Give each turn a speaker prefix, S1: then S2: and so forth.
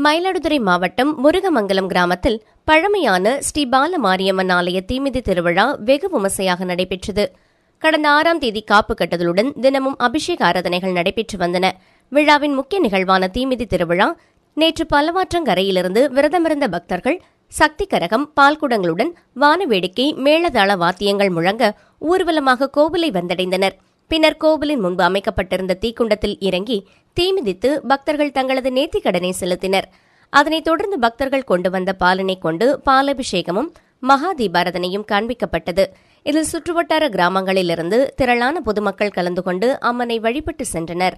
S1: மயிலாடுதுறை மாவட்டம் முருகமங்கலம் கிராமத்தில் பழமையான ஸ்ரீ பால மாரியம்மன் ஆலய தீமிதி திருவிழா வெகு விமர்சையாக நடைபெற்றது. கடந்த 6ஆம் தேதி காப்பு கட்டுதலுடன் தினமும் அபிஷேக ஆராதனைகள் நடைபெற்று வந்தன. விழாவின் முக்கிய நிகழ்வான தீமிதி திருவிழா நேற்று பல்லவாற்றங்கரையிலிருந்து விரதமிருந்த பக்தர்கள் சக்தி கரகம், பால்குடங்களுடன் வானவேடிக்கை, மேளதாள வாத்தியங்கள் முழங்க ஊர்வலமாக கோவிலை வந்தடைந்தனர். பின்னர் கோவிலின் முன்பு அமைக்கப்பட்டிருந்த தீக்குண்டத்தில் இறங்கி தீமிதித்து பக்தர்கள் தங்களது நேர்த்திக்கடனை செலுத்தினர். அதனைத் தொடர்ந்து பக்தர்கள் கொண்டு வந்த பாலினை கொண்டு பாலபிஷேகமும் மகா தீபாரதனையும் காண்பிக்கப்பட்டது. இதில் சுற்றுவட்டார கிராமங்களிலிருந்து திரளான பொதுமக்கள் கலந்து கொண்டு அம்மனை வழிபட்டு சென்றனர்.